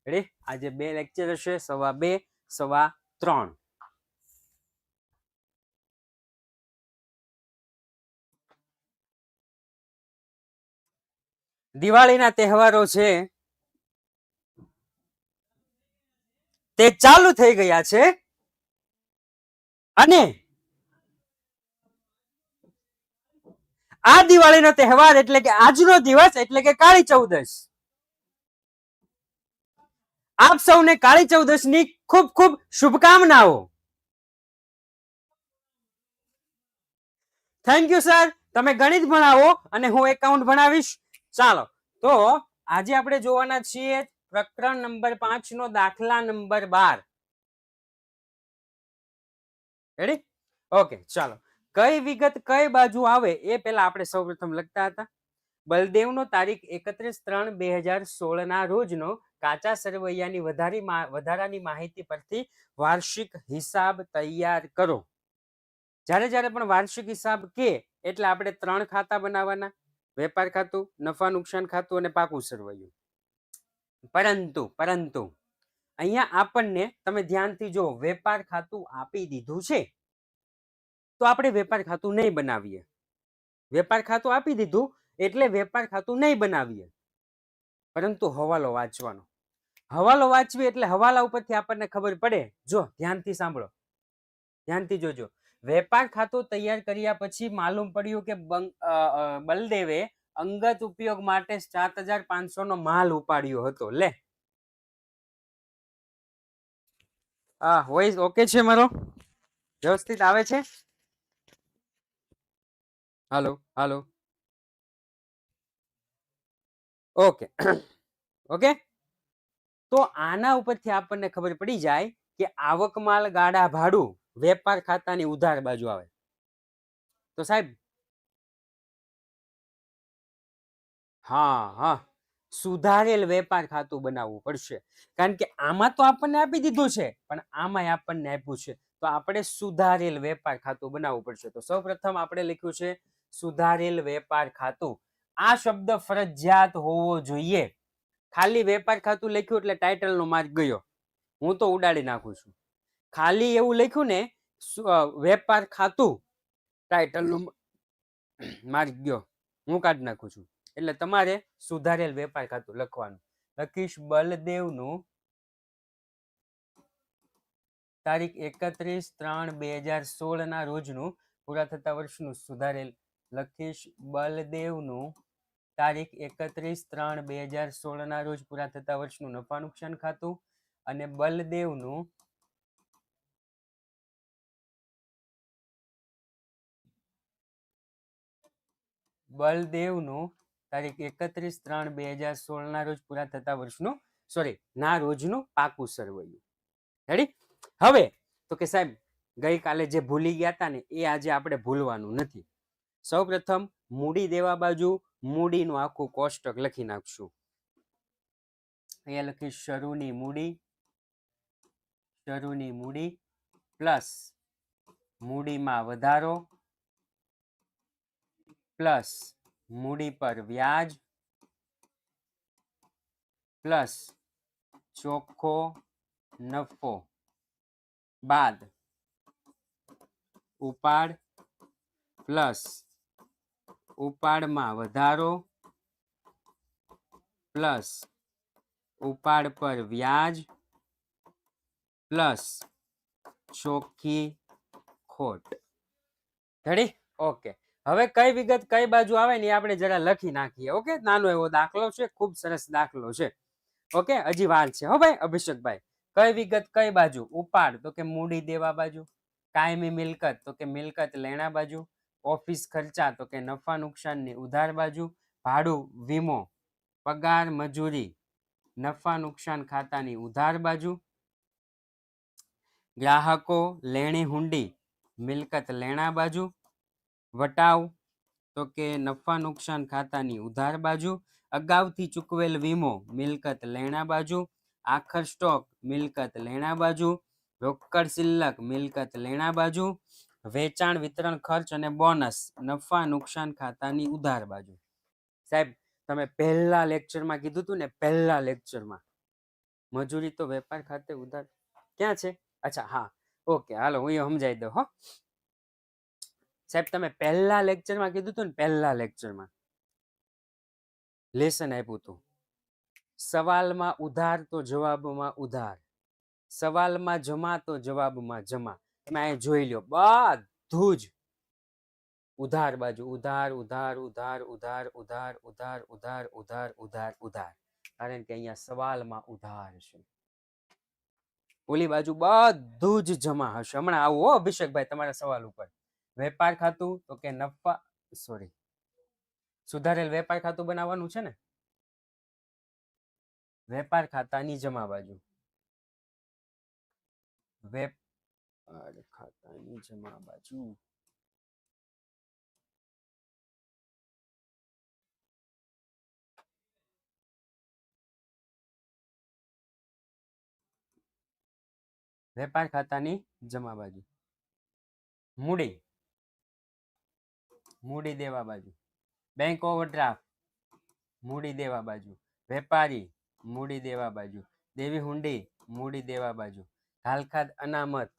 Ready? આજે 2 lecture હશે, 2:15 3:15. દિવાળીના તહેવારો છે તે ચાલુ થઈ ગયા છે અને આ દિવાળીનો તહેવાર એટલે કે આજનો દિવસ એટલે કે કાળી ચૌદશ. આપ સૌને કાળી ચૌદશની ખૂબ ખૂબ શુભકામનાઓ. Thank you sir. તમે ગણિત ભણાવો અને હું એકાઉન્ટ ભણાવીશ. ચાલો, તો આજે આપણે જોવાના છીએ પ્રકરણ નંબર 5 નો દાખલા નંબર 12. રેડી? ઓકે, ચાલો. કઈ વિગત કઈ બાજુ આવે એ પહેલા આપણે સૌપ્રથમ લખતા હતા. બલદેવનો તારીખ 31/3/2016 ના રોજનો કાચા સરવૈયાની વધારાની માહિતી પરથી વાર્ષિક હિસાબ તૈયાર કરો. જ્યારે જ્યારે પણ વાર્ષિક હિસાબ કે એટલે આપણે 3 ખાતા બનાવવાના: વેપાર ખાતું, નફા નુકસાન ખાતું અને પાકું સરવૈયું. પરંતુ અહીંયા આપણને તમે ધ્યાનથી જો વેપાર ખાતું આપી દીધું છે તો આપણે વેપાર ખાતું નહીં બનાવીએ. વેપાર ખાતું આપી દીધું એટલે વેપાર ખાતું નહીં બનાવીએ, પરંતુ હવાલો વાંચવાનો. હવાલો વાંચવી એટલે હવાલા ઉપરથી આપણને ખબર પડે. જો ધ્યાનથી સાંભળો, ધ્યાનથી જોજો. વેપાર ખાતું તૈયાર કર્યા પછી માલુમ પડ્યું કે બલદેવે અંગત ઉપયોગ માટે 7500 નો માલ ઉપાડ્યો હતો. લે, વોઇસ ઓકે છે મારો? વ્યવસ્થિત આવે છે? Hello hello. Okay okay. તો આના ઉપરથી આપણને ખબર પડી જાય કે આવક માલ ગાડા ભાડું વેપાર ખાતાની ઉધાર બાજુ આવે. તો સાહેબ, હા, સુધારેલ વેપાર ખાતું બનાવવું પડશે. કારણ કે આમાં તો આપણને આપી દીધું છે, પણ આમાં આપણને આપ્યું છે, તો આપણે સુધારેલ વેપાર ખાતું બનાવવું પડશે. તો સૌપ્રથમ આપણે લખ્યું છે સુધારેલ વેપાર ખાતું. આ શબ્દ ફરજિયાત હોવો જોઈએ. ખાલી વેપાર ખાતું લખ્યું એટલે ટાઇટલનો માર્ક ગયો. હું તો ઉડાડી નાખું છું. ખાલી એવું લખ્યું ને વેપાર ખાતું, ટાઇટલનો માર્ક ગયો, હું કાઢી નાખું છું. એટલે તમારે સુધારેલ વેપાર ખાતું લખવાનું. લખીશ બલદેવનું તારીખ 31/3/2016 ના રોજનું પૂરા થતા વર્ષનું સુધારેલ. લખીશ બલદેવનું તારીખ 31/3/2016 ના રોજ પૂરા થતા વર્ષનું નફા નુકસાન ખાતું અને બલદેવનું તારીખ 31/3/2016 ના રોજ પૂરા થતા વર્ષનું ના રોજનું પાકું સરવૈયું. રેડી? હવે તો કે સાહેબ ગઈકાલે જે ભૂલી ગયા હતા ને એ આજે આપણે ભૂલવાનું નથી. સૌપ્રથમ મૂડી દેવા બાજુ મૂડીનું આખું કોષ્ટક લખી નાખશું. અહીંયા લખીશ શરૂની મૂડી પ્લસ મૂડીમાં વધારો પ્લસ મૂડી પર વ્યાજ પ્લસ ચોખ્ખો નફો બાદ ઉપાડ પ્લસ ઉપાડમાં વધારો પ્લસ ઉપાડ પર વ્યાજ પ્લસ ચોખ્ખી ખોટ. રેડી? ઓકે. હવે કઈ વિગત કઈ બાજુ આવે ને આપણે જરા લખી નાખીએ. ઓકે, નાનો એવો દાખલો છે, ખૂબ સરસ દાખલો છે. ઓકે, હજી વાર છે. હો ભાઈ અભિષેકભાઈ. કઈ વિગત કઈ બાજુ? ઉપાડ તો કે મૂડી દેવા બાજુ, કાયમી મિલકત તો કે મિલકત લેણા બાજુ, ઓફિસ ખર્ચા તો કે નફા નુકસાનની ઉધાર બાજુ, ભાડું વીમો પગાર મજૂરી નફા નુકસાન ખાતાની ઉધાર બાજુ, ગ્રાહકો લેણી હુંડી મિલકત લેણા બાજુ, વટાવ તો કે નફા નુકસાન ખાતાની ઉધાર બાજુ, અગાઉથી ચૂકવેલ વીમો મિલકત લેણા બાજુ, આખર સ્ટોક મિલકત લેણા બાજુ, રોકડ શિલ્લક મિલકત લેણા બાજુ, વેચાણ વિતરણ ખર્ચ અને બોનસ નફા નુકસાન ખાતાની ઉધાર બાજુ. સાહેબ તમે પહેલા લેક્ચરમાં કીધું હતું ને, પહેલા લેક્ચરમાં મજૂરી તો વેપાર ખાતે ઉધાર ક્યાં છે? અચ્છા હા, ઓકે, હાલો હું એ સમજાવી દઉં હો. સાહેબ તમે પહેલા લેક્ચરમાં કીધું હતું ને, પહેલા લેક્ચરમાં લેસન આપ્યું હતું, સવાલમાં ઉધાર તો જવાબમાં ઉધાર, સવાલમાં જમા તો જવાબમાં જમા. તમે અહીં જોઈ લો, બધું જ ઉધાર બાજુ ઉધાર ઉધાર ઉધાર ઉધાર ઉધાર ઉધાર ઉધાર ઉધાર ઉધાર ઉધાર, કારણ કે અહીંયા સવાલમાં ઉધાર છે. ઓલી બાજુ બધું જ જમા હશે. હમણાં આવું હો અભિષેકભાઈ તમારા સવાલ ઉપર. વેપાર ખાતું તો કે નફા, સોરી, સુધારેલ વેપાર ખાતું બનાવવાનું છે ને, વેપાર ખાતાની જમા બાજુ, વેપાર ખાતાની જમા બાજુ. વેપાર ખાતાની જમા બાજુ, મૂડી, મૂડી દેવા બાજુ, બેંક ઓવરડ્રાફ્ટ મૂડી દેવા બાજુ, વેપારી મૂડી દેવા બાજુ, દેવી હુંડી મૂડી દેવા બાજુ, ઘાલખાદ અનામત,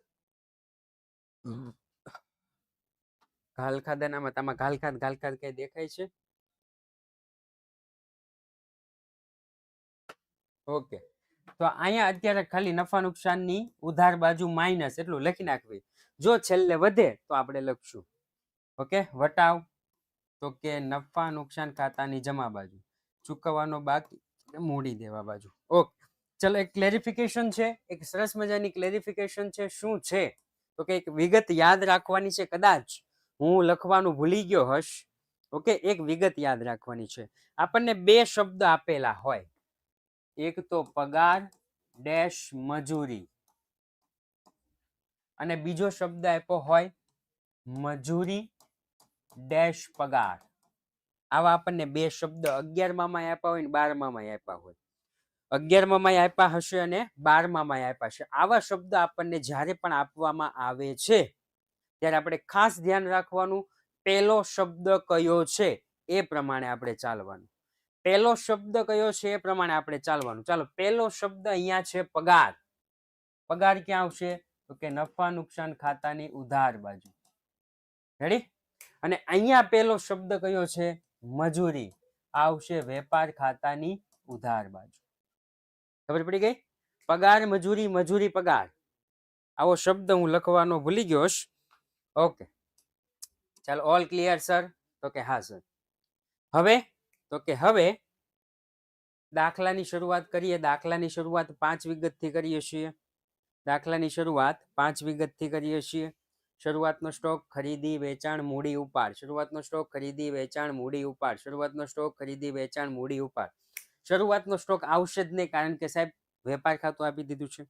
ઘાલખાદ અનામત. આમાં ઘાલખાદ ઘાલખાદ કઈ દેખાય છે? ઓકે, તો અહીંયા અત્યારે ખાલી નફા નુકસાનની ઉધાર બાજુ માઇનસ એટલું લખી નાખવી. જો છેલ્લે વધે તો આપણે લખશું. ઓકે, વટાવ તો કે નફા નુકસાન ખાતાની જમા બાજુ, ચૂકવવાનો બાકી મૂડી દેવા બાજુ. ઓકે, ચલો એક ક્લેરિફિકેશન છે, એક સરસ મજાની ક્લેરિફિકેશન છે. શું છે તો કે એક વિગત યાદ રાખવાની છે. કદાચ હું લખવાનું ભૂલી ગયો હશ. ઓકે, એક વિગત યાદ રાખવાની છે. આપણને બે શબ્દ આપેલા હોય, એક તો પગાર ડેશ મજૂરી, અને બીજો શબ્દ આપ્યો હોય મજૂરી ડેશ પગાર. આવા આપણને બે શબ્દ 11માં આપ્યા હોય ને 12માં આપ્યા હોય. 11માં આપ્યા હશે અને 12માં આપ્યા હશે. આવા શબ્દ આપણને જ્યારે પણ આપવામાં આવે છે ત્યારે આપણે ખાસ ધ્યાન રાખવાનું, પહેલો શબ્દ કયો છે એ પ્રમાણે આપણે ચાલવાનું. પહેલો શબ્દ કયો છે એ પ્રમાણે આપણે ચાલવાનું. ચાલો, પહેલો શબ્દ અહીંયા છે પગાર. પગાર ક્યાં આવશે તો કે નફા નુકસાન ખાતાની ઉધાર બાજુ. રેડી? અને અહીંયા પહેલો શબ્દ કયો છે મજૂરી, આવશે વેપાર ખાતાની ઉધાર બાજુ. ખબર પડી ગઈ? પગાર મજૂરી, મજૂરી પગાર. આવો શબ્દ હું લખવાનો ભૂલી ગયો. ઓકે, ચાલો, ઓલ ક્લિયર સર? તો કે હા સર. હવે તો કે હવે દાખલાની શરૂઆત કરીએ. દાખલાની શરૂઆત 5 વિગતથી કરીએ છીએ. દાખલાની શરૂઆત 5 વિગતથી કરીએ છીએ. શરૂઆતનો સ્ટોક ખરીદી વેચાણ મૂડી ઉપાડ, શરૂઆતનો સ્ટોક ખરીદી વેચાણ મૂડી ઉપાડ, શરૂઆતનો સ્ટોક ખરીદી વેચાણ મૂડી ઉપાડ. શરૂઆતનો સ્ટોક આવશે જ નહીં, કારણ કે સાહેબ વેપાર ખાતું આપી દીધું છે.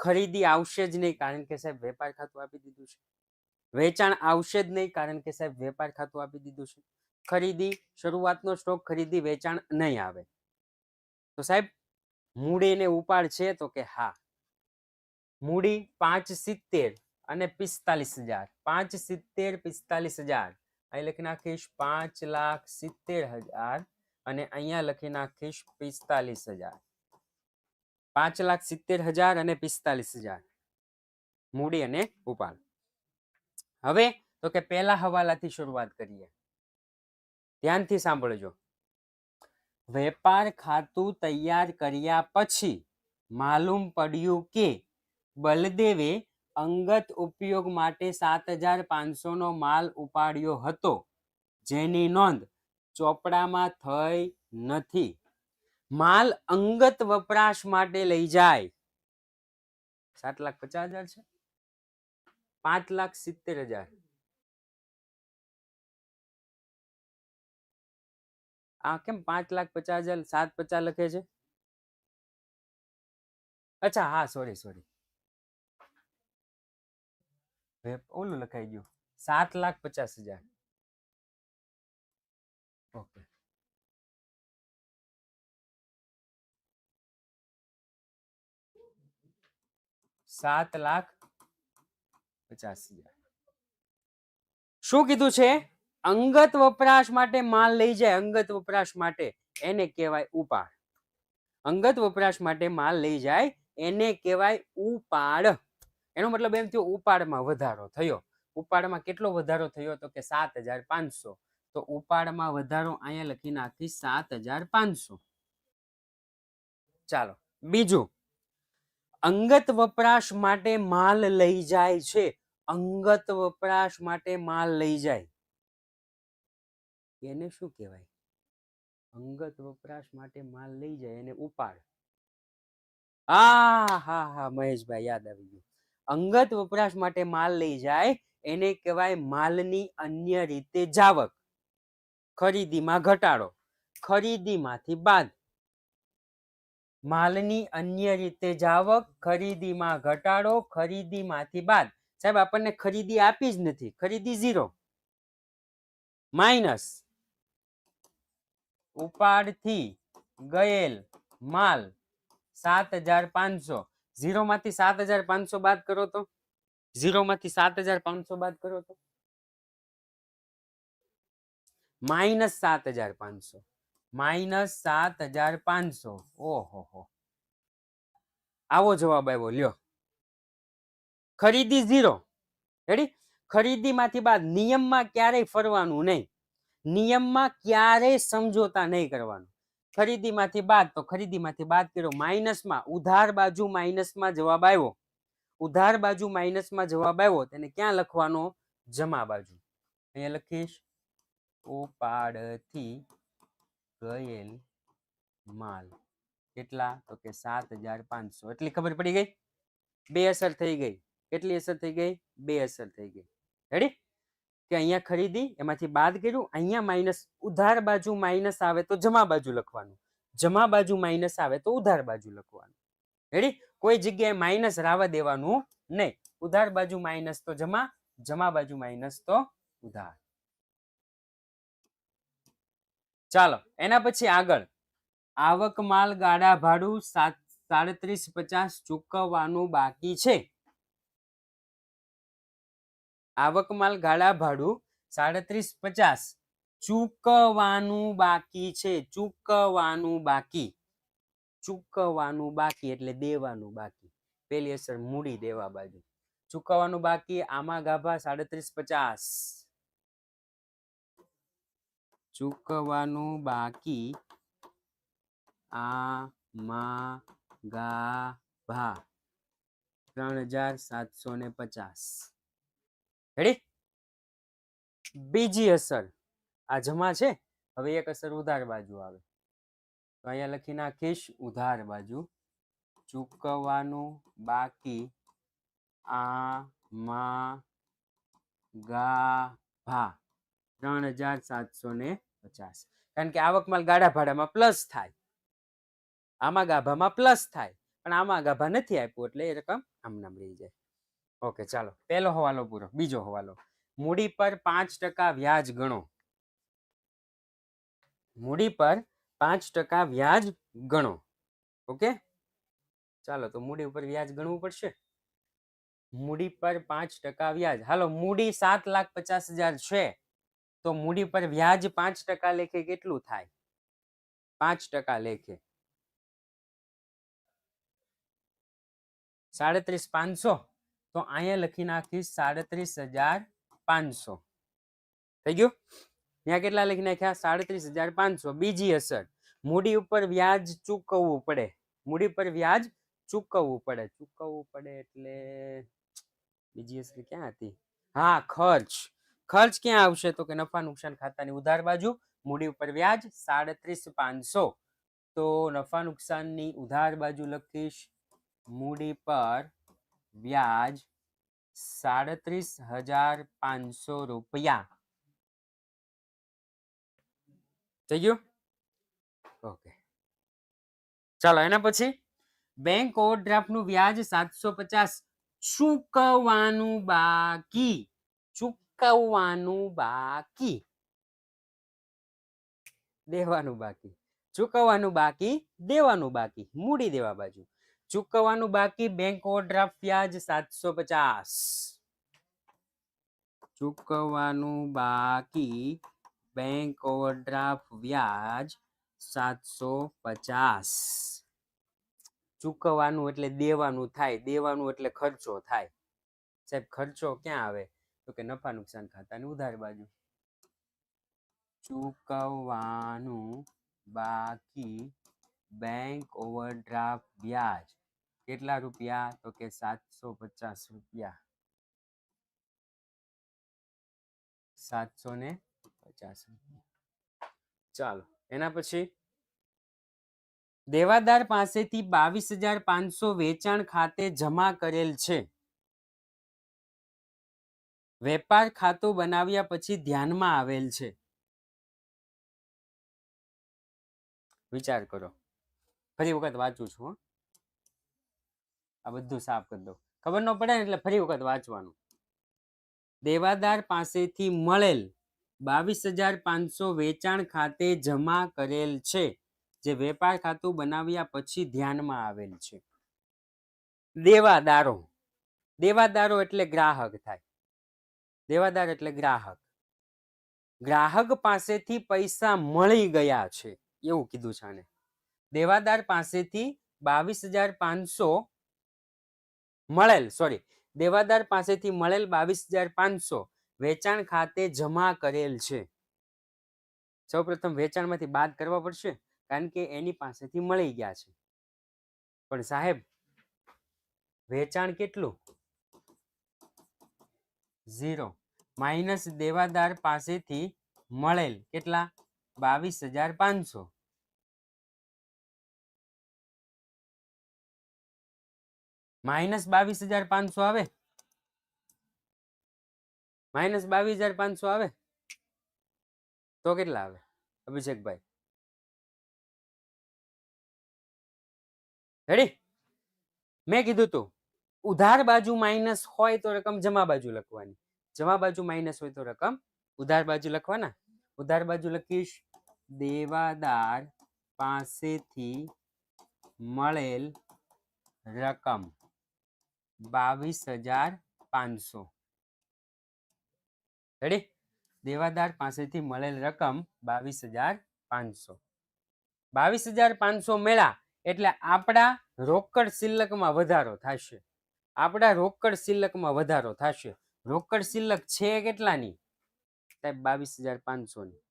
ખરીદી આવશે જ નહીં, કારણ કે સાહેબ વેપાર ખાતું આપી દીધું છે. વેચાણ આવશે જ નહીં, કારણ કે સાહેબ વેપાર ખાતું આપી દીધું છે. ખરીદી, શરૂઆતનો સ્ટોક ખરીદી વેચાણ નહીં આવે. તો સાહેબ મૂડી ને ઉપાડ છે તો કે હા. મૂડી 570 અને 45,000, 570 45,000. અહીં લખી નાખીશ 5,70,000 અને અહીંયા લખી નાખીશ 45,000. 5,70,000 અને 45,000 મૂડી અને ઉપાડ. હવે તો કે પહેલા હવાલાથી શરૂઆત કરીએ. ધ્યાનથી સાંભળજો. વેપાર ખાતું તૈયાર કર્યા પછી માલુમ પડ્યું કે બલદેવે અંગત ઉપયોગ માટે 7,500 નો માલ ઉપાડ્યો હતો, જેની નોંધ ચોપડામાં થઈ નથી. માલ અંગત વપરાશ માટે લઈ જાય. 7,50,000 છે, 5,70,000. આ કેમ 5,50,000 750 લખે છે? અચ્છા હા, સોરી, ઓલું લખાઈ ગયું 7,50,000. ઓકે, 7,50,000. શું કીધું છે? અંગત વપરાશ માટે માલ લઈ જાય, અંગત વપરાશ માટે, એને કહેવાય ઉપાડ. અંગત વપરાશ માટે માલ લઈ જાય એને કહેવાય ઉપાડ. એનો મતલબ એમ થયો ઉપાડમાં વધારો થયો. ઉપાડમાં કેટલો વધારો થયો તો કે 7500. તો ઉપાડમાં વધારો અહીંયા લખી નાખી 7500. ચાલો બીજું, અંગત વપરાશ માટે માલ લઈ જાય છે. અંગત વપરાશ માટે માલ લઈ જાય એને શું કહેવાય? અંગત વપરાશ માટે માલ લઈ જાય એને ઉપાડ. હા મહેશભાઈ યાદ આવી ગયું. અંગત વપરાશ માટે માલ લઈ જાય એને કહેવાય માલની અન્ય રીતે જાવક. ખરીદીમાં ઘટાડો, ખરીદીમાંથી બાદ. માલની અન્ય રીતે જાવક, ખરીદીમાં ઘટાડો, ખરીદીમાંથી બાદ. સાહેબ આપણને ખરીદી આપી જ નથી, ખરીદી 0 માઇનસ ઉપાડથી ગયેલ માલ 7500. 0 માંથી 7500 બાદ કરો તો 0 માંથી 7500 બાદ કરો તો -7500. -7500. ઓહો, આવો જવાબ આવ્યો. લ્યો, ખરીદી 0. રેડી? ખરીદીમાંથી બાદ. નિયમમાં ક્યારેય ફરવાનું નહીં, નિયમમાં ક્યારેય સમજોતા નહીં કરવાનું. ખરીદીમાંથી બાદ તો ખરીદીમાંથી બાદ કર્યો, માઇનસમાં ઉધાર બાજુ માઇનસમાં જવાબ આવ્યો. ઉધાર બાજુ માઇનસમાં જવાબ આવ્યો તેને ક્યાં લખવાનો? જમા બાજુ. અહીંયા લખીશ ઉપાડથી ગયેલ માલ કેટલા તો કે 7500. એટલી ખબર પડી ગઈ? 2 અસર થઈ ગઈ. કેટલી અસર થઈ ગઈ? 2 અસર થઈ ગઈ. રેડી? કે અહીંયા ખરીદી એમાંથી બાદ કર્યું, અહીંયા માઇનસ. ઉધાર બાજુ માઇનસ આવે તો જમા બાજુ લખવાનું, જમા બાજુ માઇનસ આવે તો ઉધાર બાજુ લખવાનું. રેડી? કોઈ જગ્યાએ માઇનસ રાવા દેવાનું નહીં. ઉધાર બાજુ માઇનસ તો જમા, જમા બાજુ માઇનસ તો ઉધાર. ચાલો એના પછી આગળ, આવક માલ ગાડા ભાડું 3750 ચૂકવવાનું બાકી છે. આવક માલ ગાડા ભાડું 3750 ચૂકવવાનું બાકી છે. ચૂકવવાનું બાકી, ચૂકવવાનું બાકી એટલે દેવાનું બાકી. પેલી અસર મૂડી દેવા બાજુ. ચૂકવવાનું બાકી, આમાં ગાભા 3750. ચૂકવવાનું બાકી આમાં ગાભા 3750. રેડી? બીજી અસર આ જમા છે. હવે એક અસર ઉધાર બાજુ આવે તો અહીંયા લખી નાખીશ ઉધાર બાજુ. ચૂકવવાનું બાકી આમાં ગાભા 3750. કારણ કે આવક માલ ગાડા ભાડામાં પ્લસ થાય, આમાં ગાભામાં પ્લસ થાય, પણ આમાં ગાભા નથી આપ્યું એટલે એ રકમ આમ નામ રહી જાય. ઓકે ચાલો પહેલો હવાલો પૂરો. બીજો હવાલો, મૂડી પર 5% વ્યાજ ગણો. મૂડી પર 5% વ્યાજ ગણો. ઓકે ચાલો તો મૂડી ઉપર વ્યાજ ગણવું પડશે. મૂડી પર 5% વ્યાજ. હાલો મૂડી 7,50,000 છે તો મૂડી પર વ્યાજ 5% લેખે કેટલું થાય? 5% લેખે 37,500. તો અહીંયા લખી નાખીશ 37,500. થઈ ગયું? ત્યાં કેટલા લખી નાખ્યા? 37,500. બીજી અસર, મૂડી ઉપર વ્યાજ ચૂકવવું પડે. મૂડી પર વ્યાજ ચૂકવવું પડે. ચૂકવવું પડે એટલે બીજી અસર ક્યાં હતી? હા ખર્ચ. ખર્ચ ક્યાં આવશે તો કે નફા નુકસાન ખાતાની ઉધાર બાજુ. મૂડી ઉપર વ્યાજ 37,500. તો નફા નુકસાનની ઉધાર બાજુ લખીશ મૂડી પર વ્યાજ 37,500 રૂપિયા. થઈ ગયું? ઓકે ચાલો એના પછી બેંક ઓવરડ્રાફ્ટ નું વ્યાજ 750 ચૂકવવાનું બાકી. ચૂકવવાનું બાકી, દેવાનું બાકી. ચૂકવવાનું બાકી, દેવાનું બાકી. મૂડી દેવા બાજુ. ચૂકવવાનું બાકી બેંક ઓવરડ્રાફ્ટ વ્યાજ 750. ચૂકવવાનું બાકી બેંક ઓવરડ્રાફ્ટ વ્યાજ 750. ચૂકવવાનું એટલે દેવાનું થાય, દેવાનું એટલે ખર્ચો થાય. સાહેબ ખર્ચો ક્યાં આવે? તો કે નફા નુકસાન ખાતાની ઉધાર બાજુ. ચૂકવવાનું બાકી બેંક ઓવરડ્રાફ્ટ વ્યાજ કેટલા રૂપિયા? તો કે 750 રૂપિયા. 750 રૂપિયા. ચાલો એના પછી દેવાદાર પાસેથી 22,500 વેચાણ ખાતે જમા કરેલ છે. વેપાર ખાતું બનાવ્યા પછી ધ્યાનમાં આવેલ છે. વિચાર કરો. ફરી વખત વાંચું છું. આ બધું સાફ કરી દો. ખબર ન પડે ને એટલે ફરી વખત વાંચવાનું. દેવાદાર પાસેથી મળેલ 22,500 વેચાણ ખાતે જમા કરેલ છે, જે વેપાર ખાતું બનાવ્યા પછી ધ્યાનમાં આવેલ છે. દેવાદારો, દેવાદારો એટલે ગ્રાહક થાય. દેવાદાર એટલે ગ્રાહક. ગ્રાહક પાસેથી પૈસા મળી ગયા છે એવું કીધું છે આને. દેવાદાર પાસેથી 22,500 મળેલ, સોરી, દેવાદાર પાસેથી મળેલ 22,500 વેચાણ ખાતે જમા કરેલ છે. સૌપ્રથમ વેચાણમાંથી બાદ કરવા પડશે, કારણ કે એની પાસેથી મળી ગયા છે. પણ સાહેબ વેચાણ કેટલું? 0 માઇનસ દેવાદાર પાસેથી મળેલ કેટલા? 22,500. માઇનસ 22,500 આવે, માઇનસ 22,500 આવે તો કેટલા આવે અભિષેકભાઈ? રેડી? મેં કીધું તું ઉધાર બાજુ માઇનસ હોય તો રકમ જમા બાજુ લખવાની, જમા બાજુ માઇનસ હોય તો રકમ ઉધાર બાજુ લખવાના. ઉધાર બાજુ લખીશ દેવાદાર પાસેથી મળેલ રકમ 22,500. રેડી? દેવાદાર પાસેથી મળેલ રકમ 22,500. 22,500 મેળા એટલે આપણા રોકડ શિલ્લકમાં વધારો થશે. આપણા રોકડ શિલ્લકમાં વધારો થશે. રોકડ શિલ્લક છે કેટલાની? સાહેબ 22,500ની.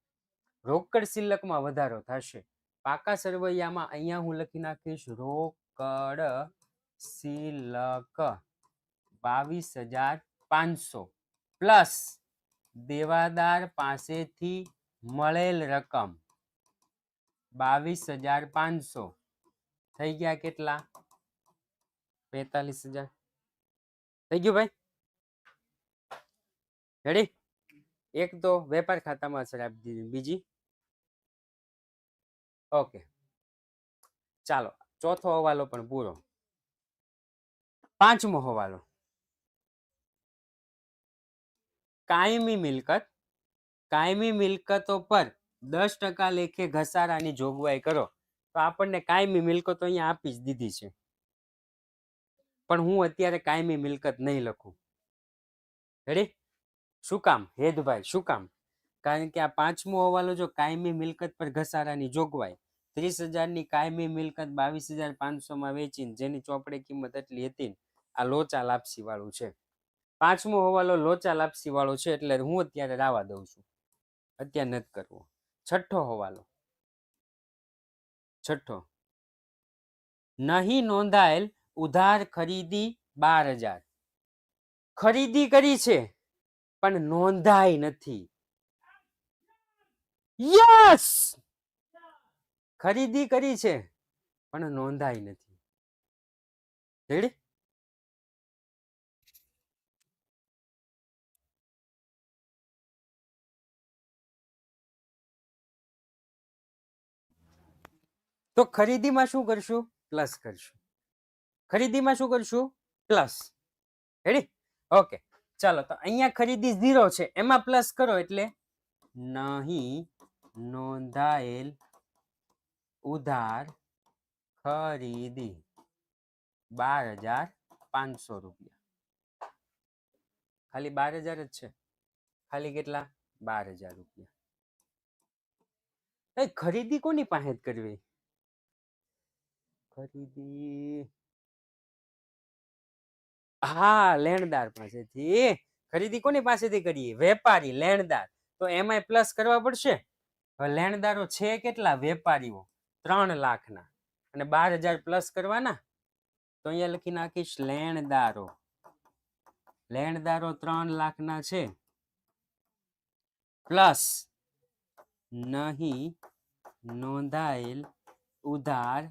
રોકડ શિલ્લકમાં વધારો થશે. પાકા સરવૈયામાં અહીંયા હું લખી નાખીશ રોકડ શિલ્લક 22,500 પ્લસ દેવાદાર પાસેથી મળેલ રકમ 22,500 થઈ ગયા કેટલા? 45,000. થઈ ગયું ભાઈ? રેડી? એક તો વેપાર ખાતામાં અસર આપી દીધી, બીજી ઓકે. ચાલો ચોથો હવાલો પણ પૂરો. પાંચમો હવાલો, કાયમી મિલકત. કાયમી મિલકતો પર 10% લેખે ઘસારાની જોગવાઈ કરો. તો આપણને કાયમી મિલકતો અહીંયા આપી જ દીધી છે, પણ હું અત્યારે કાયમી મિલકત નહીં લખું. રેડી? શું કામ હેદભાઈ? શું કામ? કારણ કે આ પાંચમો હવાલો જો કાયમી મિલકત પર ઘસારાની જોગવાઈ 30,000ની કાયમી મિલકત 22,500 વેચીને જેની ચોપડે કિંમત એટલી હતી, આ લોચા લાપસી વાળું છે. પાંચમો હવાલો લોચા લાપસી વાળો છે એટલે હું અત્યારે રાવા દઉં છું, અત્યારે નથી કરવો. છઠ્ઠો હવાલો, છઠ્ઠો, નહીં નોંધાયેલ ઉધાર ખરીદી 12,000. ખરીદી કરી છે પણ નોંધાઈ નથી. યસ, ખરીદી કરી છે પણ નોંધાઈ નથી. રેડી? તો ખરીદીમાં શું કરશું? પ્લસ કરશું. ખરીદીમાં શું કરશું? પ્લસ. રેડી? ઓકે. ચાલો તો અહીંયા ખરીદી 0 છે, એમાં પ્લસ કરો એટલે નહીં નોંધાયેલ ઉધાર ખરીદી 12,500 રૂપિયા. ખાલી 12,000 જ છે. ખાલી કેટલા? 12,000 રૂપિયા. ખરીદી કોની પાસે કરવી? ખરીદી, હા લેણદાર પાસેથી. ખરીદી કોની પાસેથી કરીએ? વેપારી, લેણદાર. તો એમાં પ્લસ કરવા પડશે. હવે લેણદારો છે કેટલા? વેપારીઓ 3,00,000 અને 12,000 પ્લસ કરવાના. તો અહીંયા લખી નાખીશ લેણદારો. લેણદારો 3,00,000 છે પ્લસ નહીં નોંધાયેલ ઉધાર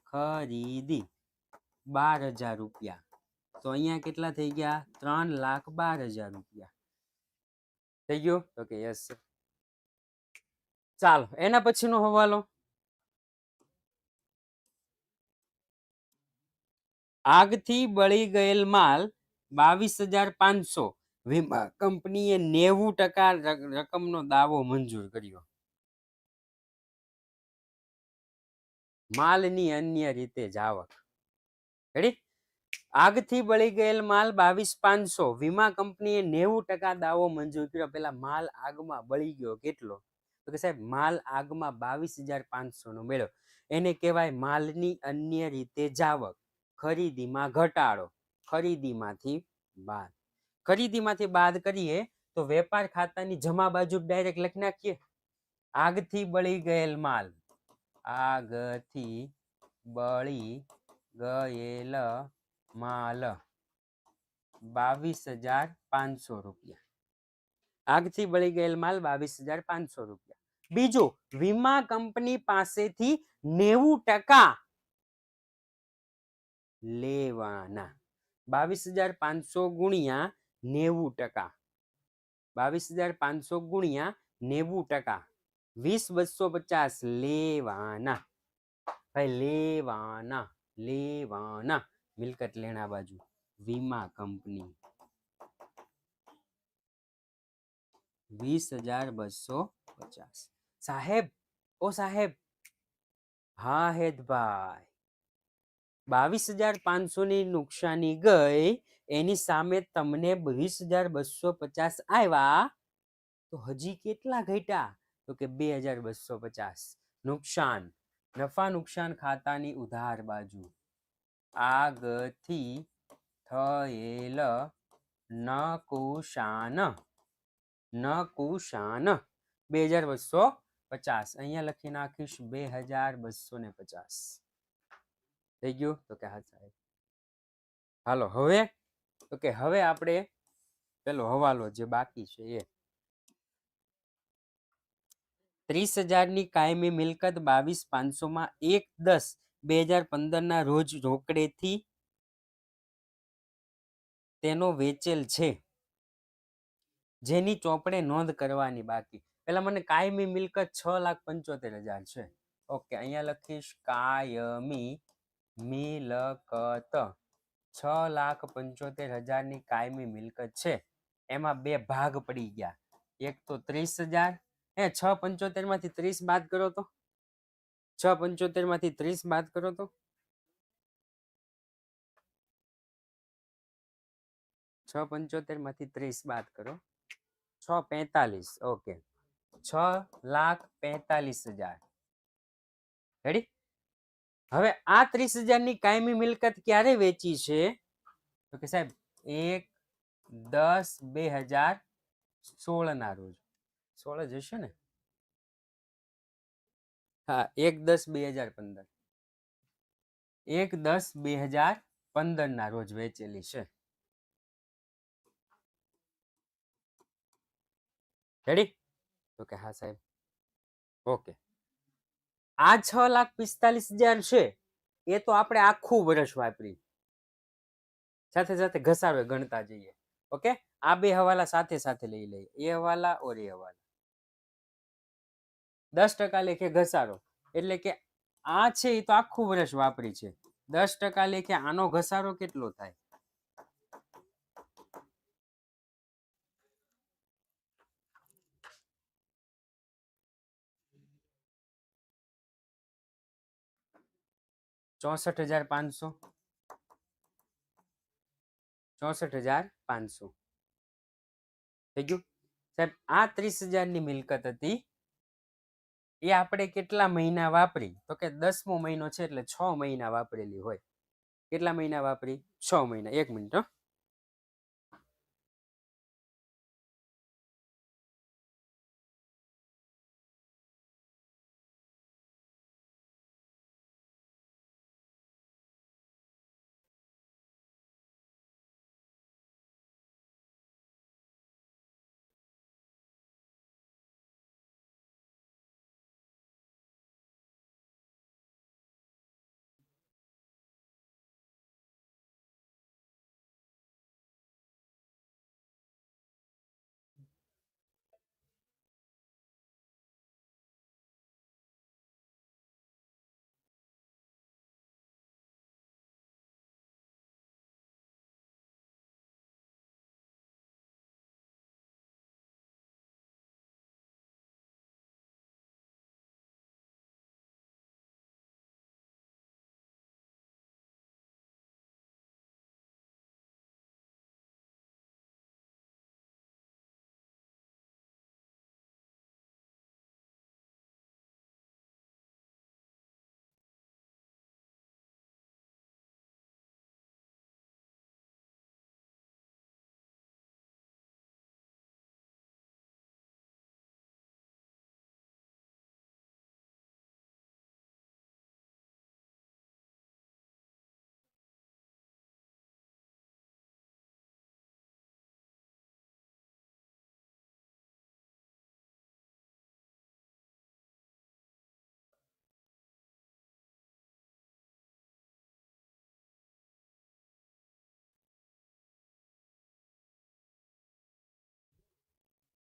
ખરીદી 12,000 રૂપિયા. તો અહીંયા કેટલા થઈ ગયા? 3,12,000 રૂપિયા થઈ ગયું. તો કે યસ. ચાલો એના પછીનો હવાલો, આગથી બળી ગયેલ માલ 22,500, વીમા કંપનીએ 90% રકમનો દાવો મંજૂર કર્યો. માલની અન્ય રીતે જાવક. રેડી? આગથી બળી ગયેલ માલ 22,500, વીમા કંપનીએ 90% દાવો મંજૂર કર્યો. પેલા માલ આગમાં બળી ગયો કેટલો? તો કે સાહેબ માલ આગમાં 22,500 નો મેળો. એને કહેવાય માલની અન્ય રીતે જાવક. ખરીદીમાં ઘટાડો, ખરીદીમાંથી બાદ. ખરીદીમાંથી બાદ કરીએ તો વેપાર ખાતાની જમા બાજુ ડાયરેક્ટ લખી નાખીએ. આગથી બળી ગયેલ માલ, આગથી બળી ગયેલ માલ 22,500 રૂપિયા. આગથી બળી ગયેલ માલ 22,500 રૂપિયા. બીજું, વીમા કંપની પાસેથી 90% લેવાના. 22,500 ગુણ્યા 90%, 22,500 ગુણ્યા 90%, 20,250 લેવાના. ભાઈ લેવાના, લેવાના. મિલકત લેણા બાજુ વીમા કંપની 20,250. સાહેબ, ઓ સાહેબ, હા હેદભાઈ, 22,500 ની નુકસાની ગઈ, એની સામે તમને 20,250 આવ્યા, તો હજી કેટલા ઘટ્યા? તો કે 2,250 નુકસાન. નફા નુકસાન ખાતાની ઉધાર બાજુ આગથી થયેલ નકુસાન, નકુસાન 2,250. અહીંયા લખી નાખીશ 2,250. થઈ ગયું? તો કે હા સાહેબ. હાલો હવે, તો કે હવે આપણે પેલો હવાલો જે બાકી છે એ 30,000 ની કાયમી મિલકત 22,500 માં 1/10/2015 ના રોજ રોકડેથી તેનો વેચેલ છે, જેની ચોપડે નોંધ કરવાની બાકી. પેલા મને કાયમી મિલકત 6,75,000 છે. ઓકે, અહીંયા લખીશ કાયમી મિલકત 6,75,000 ની કાયમી મિલકત છે. એમાં બે ભાગ પડી ગયા. એક તો 30,000, 6,75 માંથી 30 બાદ કરો તો, 6,75 માંથી 30 બાદ કરો તો 6,75 માંથી 30 બાદ કરો, 6,45. ઓકે, 6,45,000. રેડી? હવે આ 30,000 ની કાયમી મિલકત ક્યારે વેચી છે? તો કે સાહેબ 1/10/2016 ના રોજ. 16 જ હશે ને? હા, 1/10/2015, 1/10/2015 ના રોજ વેચેલી છે. રેડી? તો કે હા સાહેબ. ઓકે, આ 6,45,000 છે એ તો આપણે આખું વર્ષ વાપરી, સાથે સાથે ઘસારો ગણતા જઈએ. ઓકે, આ બે હવાલા સાથે સાથે લઈ લઈએ, એ હવાલા ઓર એ હવાલા. 10% લેખે ઘસારો, એટલે કે આ છે એ તો આખું વર્ષ વાપરી છે. 10% લેખે આનો ઘસારો કેટલો થાય? ₹64,500, 64,500 થઈ ગયું સાહેબ. આ 30,000 ની મિલકત હતી, એ આપણે કેટલા મહિના વાપરી? તો કે 10મો મહિનો છે એટલે 6 મહિના વાપરેલી હોય. કેટલા મહિના વાપરી? 6 મહિના. 1 મિનિટ હો.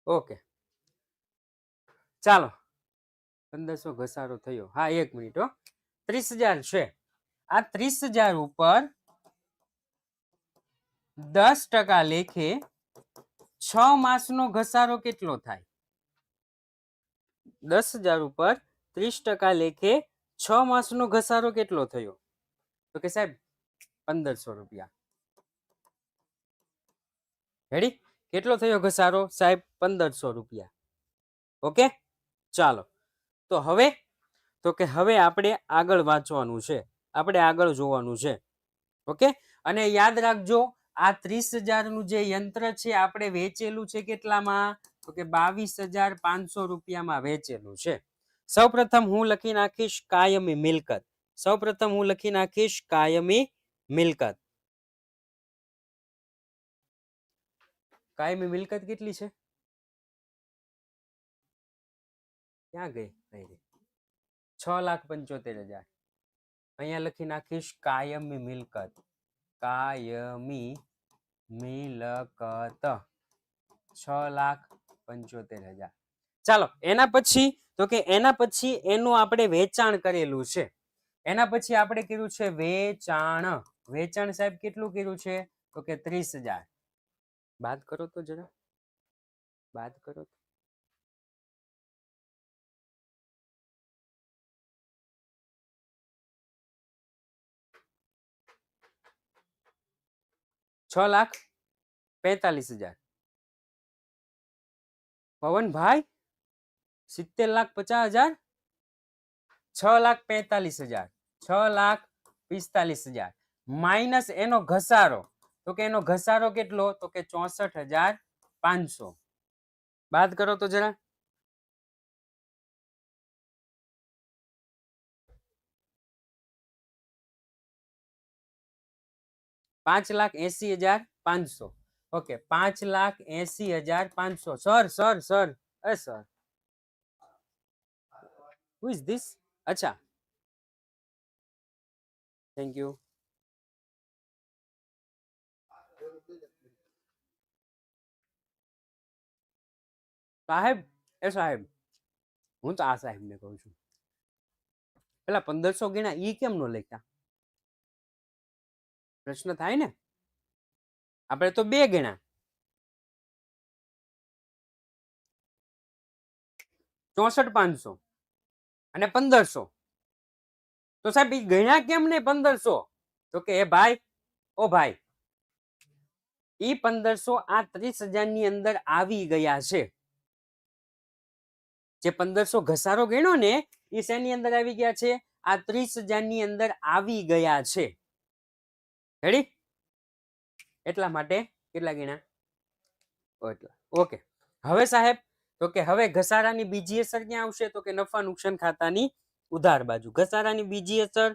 ઓકે, ચાલો. 1500 ઘસારો થયો. હા, 1 મિનિટ હો. 30,000 છે. આ 30,000 ઉપર 10% લેખે 6 માસનો ઘસારો કેટલો થાય? 10,000 ઉપર 30% લેખે 6 માસનો ઘસારો કેટલો થયો? તો કે સાહેબ 1500 રૂપિયા. રેડી? કેટલો થયો ઘસારો? સાહેબ 1500 રૂપિયા. ઓકે, ચાલો. તો હવે આપણે આગળ વાંચવાનું છે, આપણે આગળ જોવાનું છે. ઓકે, અને યાદ રાખજો, આ 30,000 નું જે યંત્ર છે આપણે વેચેલું છે કેટલામાં? તો કે 22,500 રૂપિયામાં વેચેલું છે. સૌપ્રથમ હું લખી નાખીશ કાયમી મિલકત. સૌપ્રથમ હું લખી નાખીશ કાયમી મિલકત. કાયમી મિલકત કેટલી છે? ક્યાં ગઈ? 6,75,000. અહીંયા લખી નાખીશ કાયમી મિલકત. કાયમી મિલકત 6,75,000. ચાલો, એના પછી તો કે એના પછી એનું આપણે વેચાણ કરેલું છે. એના પછી આપણે કર્યું છે વેચાણ. વેચાણ સાહેબ કેટલું કર્યું છે? તો કે 30,000. બાદ કરો તો જરા, બાદ કરો. 6,45,000. પવનભાઈ 70,50,000. 6,45,000. 6,45,000 માઇનસ એનો ઘસારો. તો કે એનો ઘસારો કેટલો? તો કે 64,500. બાદ કરો તો જરા. 5,80,500. Okay, 5,80,500. Sir who is this? અચ્છા, થેન્ક યુ. સાહેબ, હું તો આ સાહેબ ને કહું છું, પેલા 1500 ગણા ઈ કેમ નો લખ્યા? પ્રશ્ન થાય ને. આપણે તો 2 ગણા, 64,500 અને 1500. તો સાહેબ ઈ ગણ્યા કેમ ને 1500? તો કે એ ભાઈ, ઓ ભાઈ, ઈ 1500 આ 30,000 ની અંદર આવી ગયા છે. જે 1500 ઘસારો ગણ્યો ને એ શેની અંદર આવી ગયા છે? આ 30,000 ની અંદર આવી ગયા છે. રેડી? એટલા માટે કેટલા ગણ્યા? એટલા. ઓકે. હવે સાહેબ તો કે હવે ઘસારાની બીજી અસર ક્યાં આવશે? તો કે નફા નુકસાન ખાતાની ઉધાર બાજુ. ઘસારાની બીજી અસર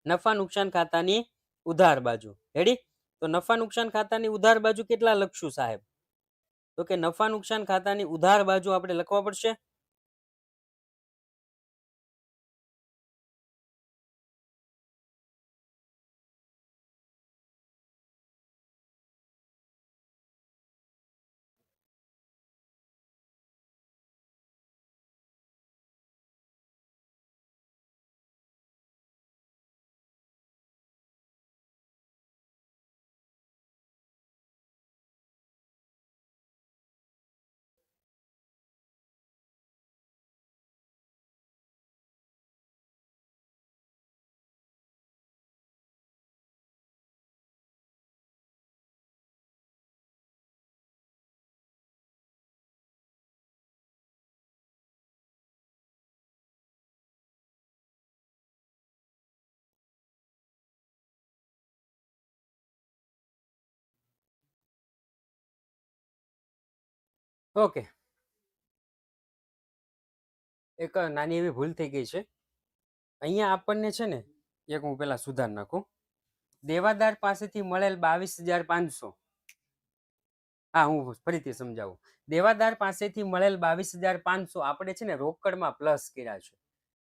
નફા નુકસાન ખાતાની ઉધાર બાજુ. રેડી? તો નફા નુકસાન ખાતાની ઉધાર બાજુ કેટલા લખશું સાહેબ? તો કે નફા નુકસાન ખાતાની ઉધાર બાજુ આપણે લખવા પડશે ઓકે. એક નાની એવી ભૂલ થઈ ગઈ છે અહીંયા આપણને છે ને એક હું પેલા સુધાર નાખું દેવાદાર પાસેથી મળેલ 22,500 હા હું ફરીથી સમજાવું દેવાદાર પાસેથી મળેલ 22,500 આપણે છે ને રોકડમાં પ્લસ કર્યા છે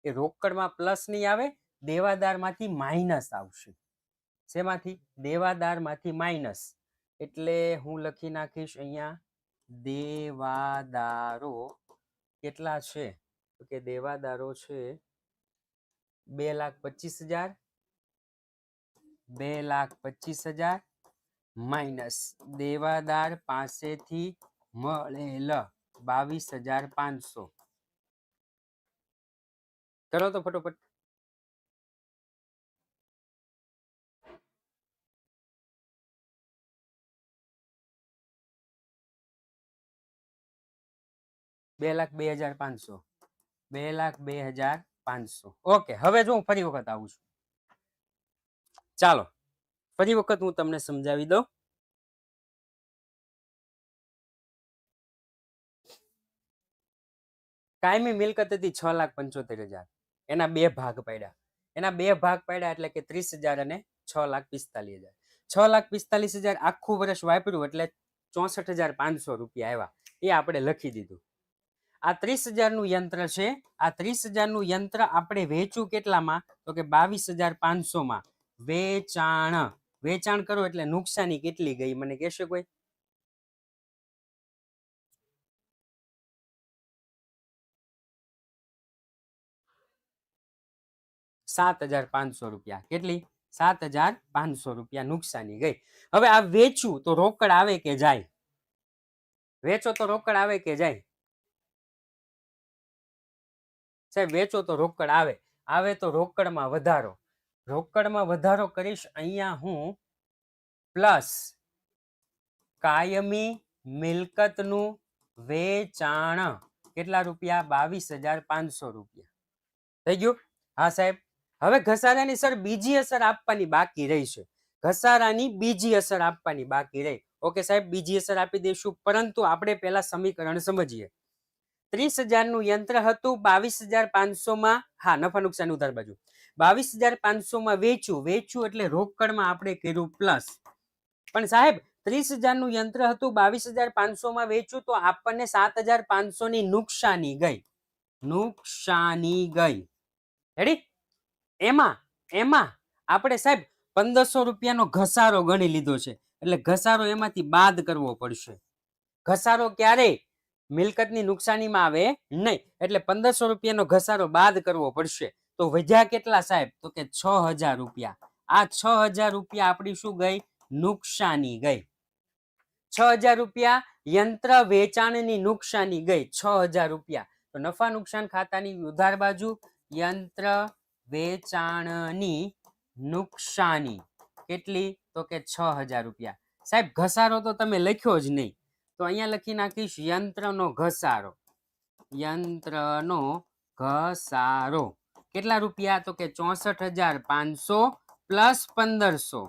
એ રોકડમાં પ્લસ નહીં આવે દેવાદારમાંથી માઇનસ આવશે શેમાંથી દેવાદારમાંથી માઇનસ એટલે હું લખી નાખીશ અહીંયા દેવાદારો કેટલા છે તો કે દેવાદારો છે 2,25,000 2,25,000 માઇનસ દેવાદાર પાસેથી મળેલ 22,500 કરો તો ફટોફટ 2,02,500 2,02,500 ઓકે હવે જો હું ફરી વખત આવું છું ચાલો ફરી વખત હું તમને સમજાવી દઉં કાયમી મિલકત હતી 6,75,000 એના બે ભાગ પાડ્યા એટલે કે 30,000 અને 6,45,000 6,45,000 આખું વર્ષ વાપર્યું એટલે 64,500 રૂપિયા આવ્યા એ આપણે લખી દીધું આ 30,000 નું યંત્ર છે આ 30,000 નું યંત્ર આપણે વેચ્યું કેટલામાં તો કે 22,500 માં વેચાણ કરો એટલે નુકસાની કેટલી ગઈ મને કહેશે કોઈ 7,500 રૂપિયા કેટલી 7,500 રૂપિયા નુકસાની ગઈ હવે આ વેચ્યું તો રોકડ આવે કે જાય વેચો તો રોકડ આવે કે જાય સાહેબ વેચો તો રોકડ આવે તો રોકડમાં વધારો કરીશ અહીંયા હું પ્લસ કાયમી મિલકતનું વેચાણ કેટલા રૂપિયા 22,500 રૂપિયા થઈ ગયું હા સાહેબ હવે ઘસારાની સર બીજી અસર આપવાની બાકી રહી છે ઘસારાની બીજી અસર આપવાની બાકી રહી ઓકે સાહેબ બીજી અસર આપી દઈશું પરંતુ આપણે પહેલા સમીકરણ સમજીએ 30,000 નું યંત્ર હતું 22,500 માં હા નફા નુકસાન ઉધાર બાજુ 22,500 માં વેચ્યું એટલે રોકડમાં આપણે કર્યું પ્લસ પણ સાહેબ 30,000 નું યંત્ર હતું 22,500 માં વેચ્યું તો આપણને 7,500 ની નુકસાની ગઈ રેડી એમાં આપણે સાહેબ 1,500 રૂપિયાનો ઘસારો ગણી લીધો છે એટલે ઘસારો એમાંથી બાદ કરવો પડશે ઘસારો ક્યારે મિલકતની નુકસાનીમાં આવે નહીં એટલે 1,500 રૂપિયાનો ઘસારો બાદ કરવો પડશે તો વધ્યા કેટલા સાહેબ તો કે 6,000 રૂપિયા આ 6,000 રૂપિયા આપણી શું ગઈ નુકસાની ગઈ 6,000 રૂપિયા યંત્ર વેચાણની નુકસાની ગઈ 6,000 રૂપિયા તો નફા નુકસાન ખાતાની ઉધાર બાજુ યંત્ર વેચાણની નુકસાની કેટલી તો કે 6,000 રૂપિયા સાહેબ ઘસારો તો તમે લખ્યો જ નહીં તો અહીંયા લખી નાખીશ યંત્રનો ઘસારો યંત્રનો ઘસારો કેટલા રૂપિયા? તો કે 64,500 પ્લસ 1500.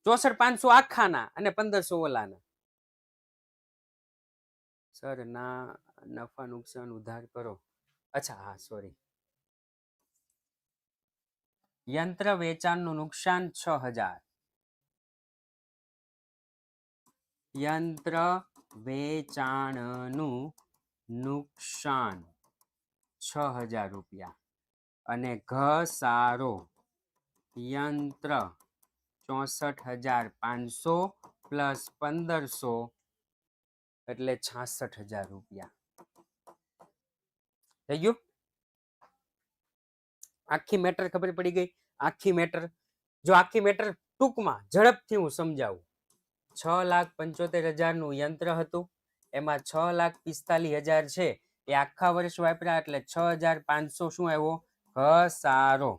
64,500 આખાના અને 1500 ઓલાના. સર ના નફા નુકસાન ઉધાર કરો. અચ્છા હા સોરી. યંત્ર વેચાણનું નુકસાન 6,000. યંત્ર વેચાણનું નુકસાન 6,000 રૂપિયા અને ઘસારો યંત્ર 64,500 પ્લસ 1500 એટલે 66,000 રૂપિયા થઈ ગયું. આખી મેટર ખબર પડી ગઈ. આખી મેટર જો આખી મેટર ટૂંકમાં ઝડપથી હું સમજાવું. 6,75,000 નું યંત્ર હતું, એમાં 6,45,000 છે એ આખા વર્ષ વાપર્યા એટલે 6,500 શું આવ્યો? ઘસારો.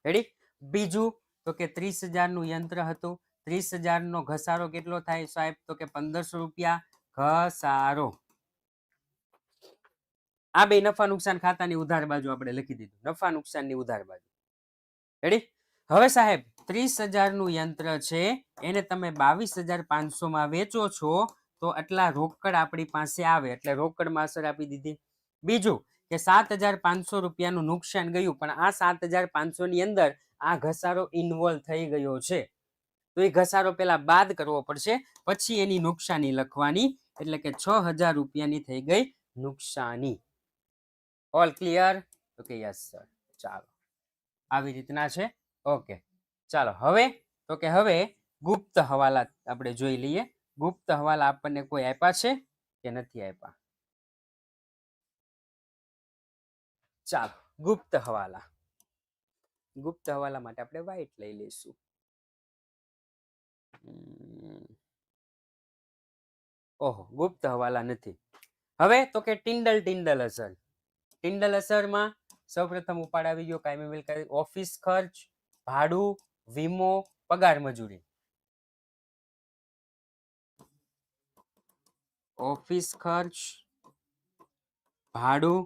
રેડી? બીજું તો કે 30,000 નું યંત્ર હતું, 30,000 નો ઘસારો કેટલો થાય સાહેબ? તો કે 1500 રૂપિયા ઘસારો. આ બે નફા નુકસાન ખાતાની ઉધાર બાજુ આપણે લખી દીધું. નફા નુકસાનની ઉધાર બાજુ. રેડી? હવે સાહેબ 30,000 નું યંત્ર છે એને તમે 22,500 માં વેચો છો તો આટલા રોકડ આપણી પાસે આવે એટલે રોકડમાં અસર આપી દીધી. બીજું કે 7,500 રૂપિયાનું નુકસાન ગયું, પણ આ 7,500 ની અંદર આ ઘસારો ઇન્વોલ્વ થઈ ગયો છે તો એ ઘસારો પેલા બાદ કરવો પડશે, પછી એની નુકસાની લખવાની. એટલે કે 6,000 રૂપિયાની થઈ ગઈ નુકસાની. All clear? તો કે યસ સર. ચાલો આવી રીતના છે. ઓકે ચાલો હવે તો કે હવે ગુપ્ત હવાલા આપણે જોઈ લઈએ. ગુપ્ત હવાલા આપણને કોઈ આપ્યા છે કે નથી આપ્યા? ચાલો ગુપ્ત હવાલા. ગુપ્ત હવાલા માટે આપણે વ્હાઈટ લઈ લઈશું. ઓહો ગુપ્ત હવાલા નથી. હવે તો કે ટિંડલ અસર. ટિંડલ અસરમાં સૌપ્રથમ ઉપાડ આવી ગયો કાયમી મિલકત, ઓફિસ ખર્ચ, ભાડું, વીમો, પગાર મજૂરી. ઓફિસ ખર્ચ, ભાડું,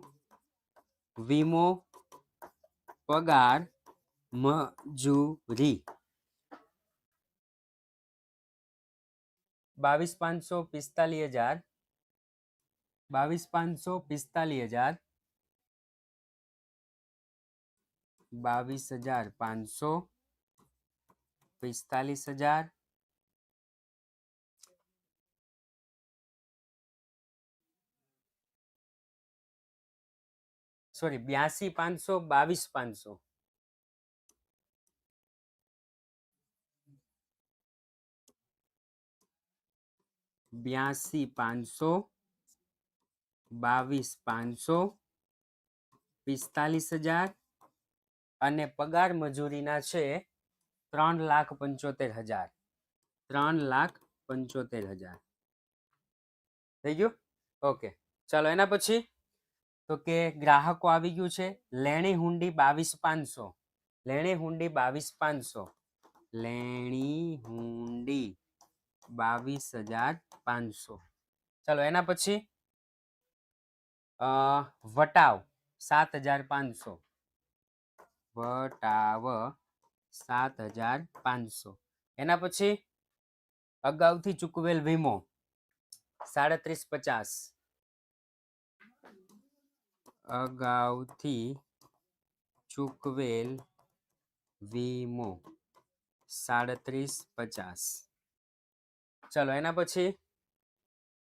વીમો, પગાર મજૂરી. 22,545,000 22,545,000 22,545,000 સોરી 82,500 22,500 82,500 22,500 45,000 અને પગાર મજૂરીના છે 3,75,000 3,75,000 થઈ ગયું. ઓકે ચાલો એના પછી તો કે ગ્રાહકો આવી ગયું છે. લેણી હુંડી 22,500 લેણી હુંડી 22,500 લેણી હુંડી 22,500. ચાલો એના પછી વટાવ 7,500 વટાવ 7,500. એના પછી અગાઉથી ચૂકવેલ વીમો 37,50 અગાઉથી ચૂકવેલ વીમો 37,50. ચલો એના પછી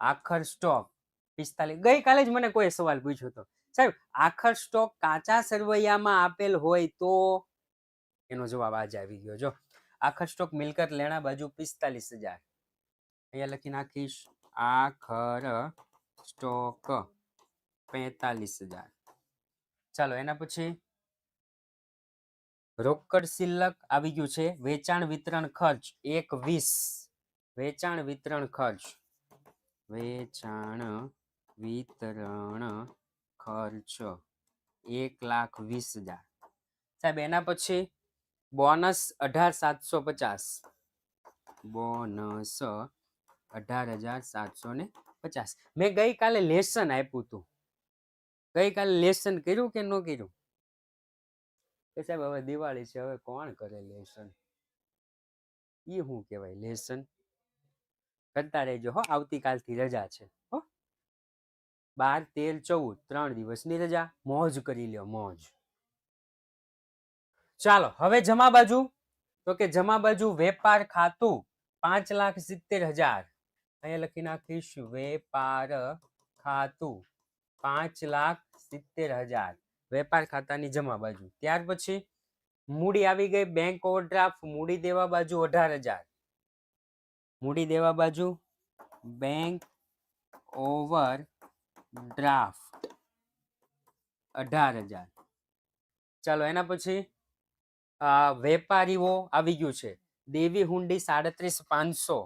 આખર સ્ટોક 45. ગઈકાલે જ મને કોઈ સવાલ પૂછ્યો હતો સાહેબ આખર સ્ટોક કાચા સરવૈયામાં આપેલ હોય તો એનો જવાબ આજે આવી ગયો. જો આખર સ્ટોક મિલકત લેણા બાજુ 45,000 અહીંયા લખી નાખીશ. આખર સ્ટોક 45,000. ચાલો એના પછી રોકડ શિલ્લક આવી ગયું છે. વેચાણ વિતરણ ખર્ચ 1,20 વેચાણ વિતરણ ખર્ચ 1,20,000 સાહેબ. એના પછી બોનસ 18,750 બોનસ 18,750 50. મેં ગઈકાલે લેસન આપ્યું હતું. ગઈકાલે લેસન કર્યું કે ન કર્યું? કે સાહેબ હવે દિવાળી છે, હવે કોણ કરે લેસન? એ શું કહેવાય લેસન? કરતા રહેજો હો, આવતીકાલથી રજા છે હો. 12, 13, 14 3 દિવસની રજા, મોજ કરી લ્યો મોજ. ચાલો હવે જમા બાજુ. તો કે જમા બાજુ વેપાર ખાતું 5,70,000. અહીંયા લખી નાખીશ વેપાર ખાતું 5,70,000 વેપાર ખાતાની જમા બાજુ. ત્યાર પછી મૂડી આવી ગઈ બેંક ઓવરડ્રાફ્ટ, મૂડી દેવા બાજુ 18,000. મૂડી દેવા બાજુ બેંક ઓવરડ્રાફ્ટ 18,000. ચાલો એના પછી વેપારીઓ આવી ગયું છે. દેવી હુંડી 37,500.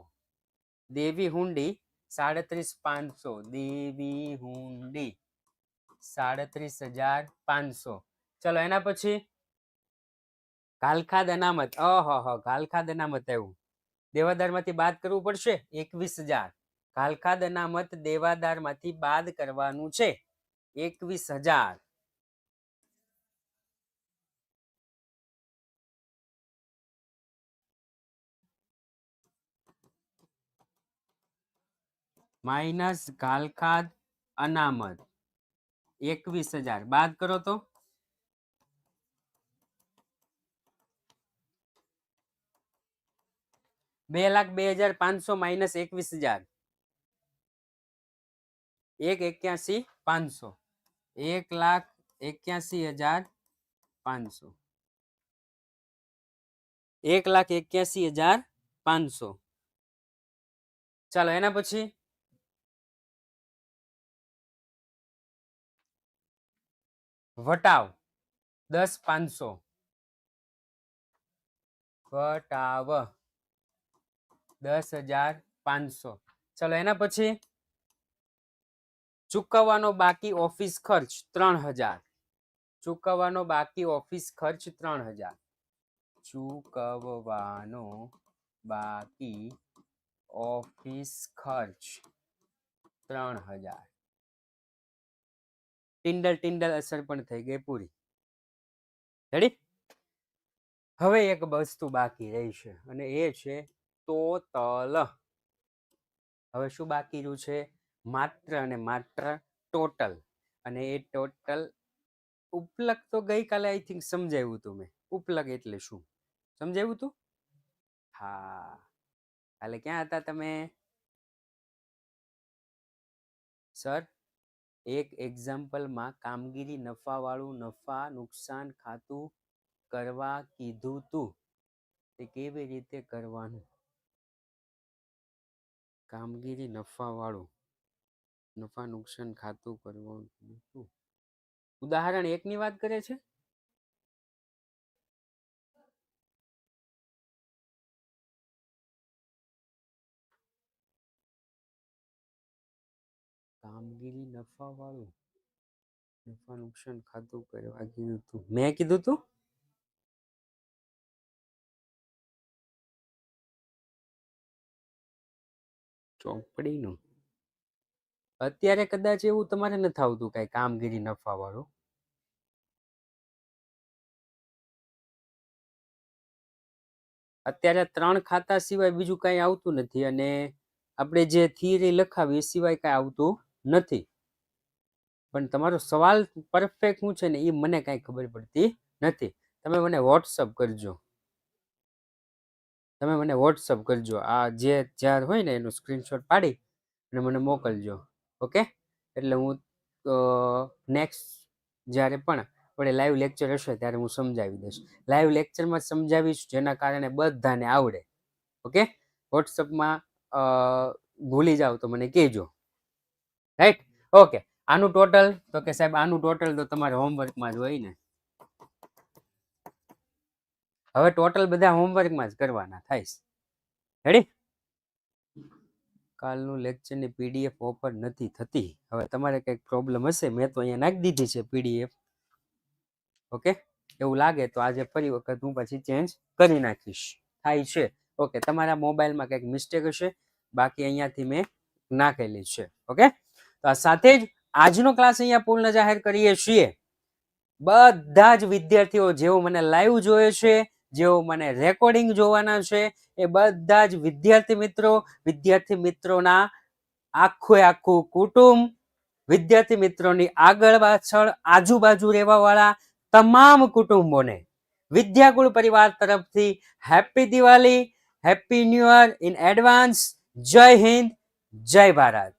દેવી હુંડી 37,500. દેવી હુંડી 37,500. ચલો એના પછી ઘાલખાદ અનામત. ઘાલખાદ અનામત આવ્યું. દેવાદારમાંથી બાદ કરવું પડશે 21,000. ઘાલખાદ અનામત દેવાદારમાંથી બાદ કરવાનું છે 21,000. માઇનસ ઘાલખાદ અનામત 21,000 બાદ કરો તો 2,02,500 માઇનસ 21,000 1,81,500. 1,81,500. 1,81,500. ચાલો એના પછી વટાવ 10,500. વટાવ 10,500. ચલો એના પછી ચૂકવવાનો બાકી ઓફિસ ખર્ચ 3,000. ચૂકવવાનો બાકી ઓફિસ ખર્ચ 3,000. ચૂકવવાનો બાકી ઓફિસ ખર્ચ 3,000. ટિંડલ અસર પણ થઈ ગઈ પૂરી. રેડી? હવે એક વસ્તુ બાકી રહી છે અને એ છે ટોટલ. હવે શું બાકી રહ્યું છે? માત્ર અને માત્ર ટોટલ. અને એ ટોટલ ઉપલક તો ગઈકાલે આઈ થિંક સમજાવ્યું હતું મેં. ઉપલક એટલે શું સમજાવ્યું હતું? હા, કાલે ક્યાં હતા તમે? સર એક એક્ઝામ્પલમાં કામગીરી નફાવાળું નફા નુકસાન ખાતું કરવા કીધું તું. તે કેવી રીતે કરવાનું? કામગીરી નફાવાળું નફા નુકસાન ખાતું કરવાનું કીધું તું. ઉદાહરણ 1 ની વાત કરે છે. કામગીરી નફાવાળું નફા નુકસાન ખાતું કરવા કીધું તું. મેં કીધું તું? ચોપડીનું. અત્યારે કદાચ એવું તમારે નથી આવતું કઈ કામગીરી નફાવાળું. અત્યારે 3 ખાતા સિવાય બીજું કઈ આવતું નથી અને આપણે જે થિયરી લખાવી એ સિવાય કઈ આવતું નથી. પણ તમારો સવાલ પરફેક્ટ શું છે ને એ મને કઈ ખબર પડતી નથી. તમે મને વોટ્સઅપ કરજો. આ જે જ્યારે હોય ને એનું સ્ક્રીનશોટ પાડી અને મને મોકલજો. ઓકે? એટલે હું નેક્સ્ટ જ્યારે પણ આપણે લાઈવ લેક્ચર હશે ત્યારે હું સમજાવી દઈશ. લાઈવ લેક્ચરમાં સમજાવીશ જેના કારણે બધાને આવડે. ઓકે? વોટ્સઅપમાં ભૂલી જાવ તો મને કહેજો. રાઈટ? ઓકે. આનું ટોટલ તો કે સાહેબ આનું ટોટલ તો તમારે હોમવર્કમાં જ હોય ને. હવે ટોટલ બધા હોમવર્કમાં જ કરવાના થાય. રેડી? કાલનું લેક્ચરની પીડીએફ ઓપન નથી થતી. હવે તમારે કંઈક પ્રોબ્લેમ હશે. મેં તો અહીંયા નાખી દીધી છે પીડીએફ. ઓકે? એવું લાગે તો આજે ફરી વખત હું પછી ચેન્જ કરી નાખીશ. થાય છે. ઓકે, તમારા મોબાઈલમાં કંઈક મિસ્ટેક હશે. બાકી અહીંયાથી મેં નાખેલી છે. ઓકે, તો આ સાથે જ આજનો ક્લાસ અહીંયા પૂર્ણ જાહેર કરીએ છીએ. બધા જ વિદ્યાર્થીઓ જેઓ મને લાઈવ જોયે છે, જેઓ મને રેકોર્ડિંગ જોવાના છે, એ બધા જ વિદ્યાર્થી મિત્રોના આખું કુટુંબ, વિદ્યાર્થી મિત્રોની આગળ પાછળ આજુબાજુ રહેવાવાળા તમામ કુટુંબોને વિદ્યાકુળ પરિવાર તરફથી happy Diwali, happy new year in advance. જય હિન્દ, જય ભારત.